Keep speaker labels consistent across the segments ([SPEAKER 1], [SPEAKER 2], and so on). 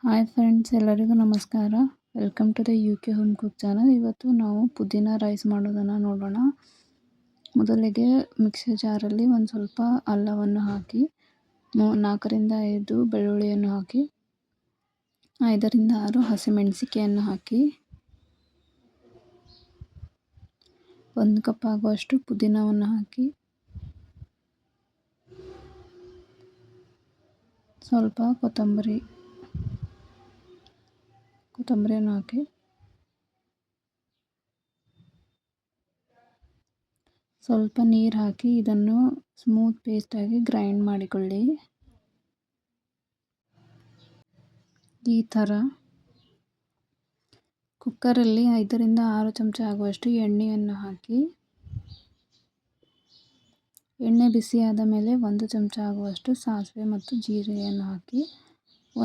[SPEAKER 1] Hi friends, ಎಲ್ಲರಿಗೂ ನಮಸ್ಕಾರ. Welcome to the UK home cook channel. ಇವತ್ತು ನಾವು ಪುದೀನ ರೈಸ್ ಮಾಡೋದನ್ನು ನೋಡೋಣ. ಮೊದಲಿಗೆ ಮಿಕ್ಸರ್ ಜಾರಲ್ಲಿ ಒಂದು ಸ್ವಲ್ಪ ಅಲ್ಲವನ್ನು ಹಾಕಿ 4 ರಿಂದ 5 ಬೆಳ್ಳುಳ್ಳಿಯನ್ನು ಹಾಕಿ 5 ರಿಂದ 6 ಹಸಿಮೆಣಸಿಕೆಯನ್ನು ಹಾಕಿ 1 ಕಪ್ ಆಗುವಷ್ಟು ಪುದೀನವನ್ನು ಹಾಕಿ ಸ್ವಲ್ಪ ಕೊತ್ತಂಬರಿಯನ್ನು ಹಾಕಿ ಸ್ವಲ್ಪ ನೀರು ಹಾಕಿ ಇದನ್ನು ಸ್ಮೂತ್ ಪೇಸ್ಟಾಗಿ ಗ್ರೈಂಡ್ ಮಾಡಿಕೊಳ್ಳಿ. ಈ ಥರ ಕುಕ್ಕರಲ್ಲಿ 5 ರಿಂದ 6 ಚಮಚ ಆಗುವಷ್ಟು ಎಣ್ಣೆಯನ್ನು ಹಾಕಿ ಎಣ್ಣೆ ಬಿಸಿಯಾದ ಮೇಲೆ 1 ಚಮಚ ಆಗುವಷ್ಟು ಸಾಸಿವೆ ಮತ್ತು ಜೀರಿಗೆಯನ್ನು ಹಾಕಿ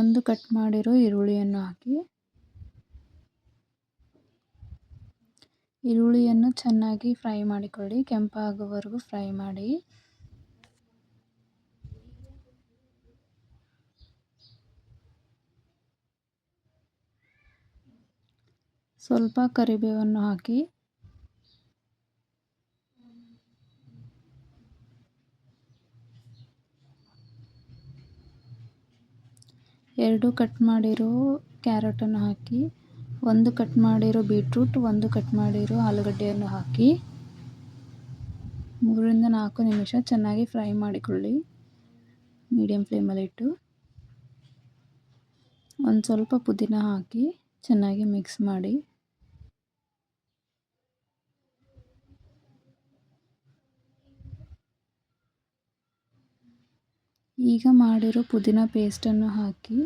[SPEAKER 1] 1 ಕಟ್ ಮಾಡಿರೋ ಈರುಳ್ಳಿಯನ್ನು ಹಾಕಿ ಈರುಳ್ಳಿಯನ್ನು ಚೆನ್ನಾಗಿ ಫ್ರೈ ಮಾಡಿಕೊಳ್ಳಿ. ಕೆಂಪಾಗುವವರೆಗೂ ಫ್ರೈ ಮಾಡಿ. ಸ್ವಲ್ಪ ಕರಿಬೇವನ್ನು ಹಾಕಿ ಎರಡು ಕಟ್ ಮಾಡಿರೋ ಕ್ಯಾರೆಟನ್ನು ಹಾಕಿ 1 ಕಟ್ ಮಾಡಿರೋ ಬೀಟ್ರೂಟ್ 1 ಕಟ್ ಮಾಡಿರೋ ಆಲೂಗಡ್ಡೆಯನ್ನು ಹಾಕಿ 3 ರಿಂದ 4 ನಿಮಿಷ ಚೆನ್ನಾಗಿ ಫ್ರೈ ಮಾಡಿಕೊಳ್ಳಿ. ಮೀಡಿಯಂ ಫ್ಲೇಮಲ್ಲಿಟ್ಟು ಒಂದು ಸ್ವಲ್ಪ ಪುದೀನ ಹಾಕಿ ಚೆನ್ನಾಗಿ ಮಿಕ್ಸ್ ಮಾಡಿ. ಈಗ ಮಾಡಿರೋ ಪುದೀನ ಪೇಸ್ಟನ್ನು ಹಾಕಿ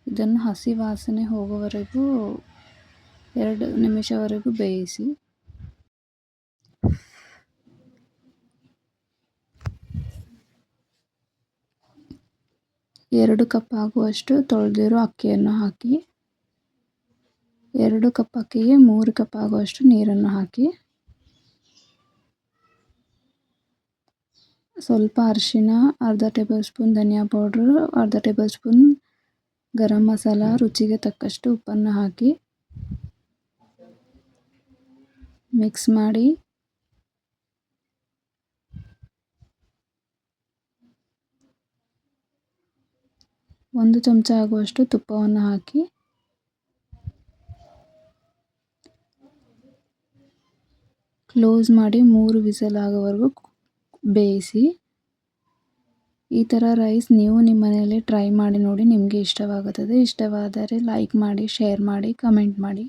[SPEAKER 1] ಇದನ್ನು ಹಸಿ ವಾಸನೆ ಹೋಗೋವರೆಗೂ 2 ನಿಮಿಷವರೆಗೂ ಬೇಯಿಸಿ. ಎರಡು ಕಪ್ ಆಗುವಷ್ಟು ತೊಳೆದಿರೋ ಅಕ್ಕಿಯನ್ನು ಹಾಕಿ 2 ಕಪ್ ಅಕ್ಕಿಗೆ 3 ಕಪ್ ಆಗುವಷ್ಟು ನೀರನ್ನು ಹಾಕಿ ಸ್ವಲ್ಪ ಅರಿಶಿನ, ಅರ್ಧ ಟೇಬಲ್ ಸ್ಪೂನ್ ಧನಿಯಾ ಪೌಡ್ರು, ಅರ್ಧ ಟೇಬಲ್ ಸ್ಪೂನ್ ಗರಂ ಮಸಾಲ, ರುಚಿಗೆ ತಕ್ಕಷ್ಟು ಉಪ್ಪನ್ನು ಹಾಕಿ ಮಿಕ್ಸ್ ಮಾಡಿ. ಒಂದು ಚಮಚ ಆಗುವಷ್ಟು ತುಪ್ಪವನ್ನು ಹಾಕಿ ಕ್ಲೋಸ್ ಮಾಡಿ 3 ವಿಸಲ್ ಆಗೋವರೆಗೂ ಬೇಯಿಸಿ. ಈ ಥರ ರೈಸ್ ನೀವು ನಿಮ್ಮ ಮನೆಯಲ್ಲಿ ಟ್ರೈ ಮಾಡಿ ನೋಡಿ. ನಿಮಗೆ ಇಷ್ಟವಾಗುತ್ತದೆ. ಇಷ್ಟವಾದರೆ ಲೈಕ್ ಮಾಡಿ, ಶೇರ್ ಮಾಡಿ, ಕಮೆಂಟ್ ಮಾಡಿ.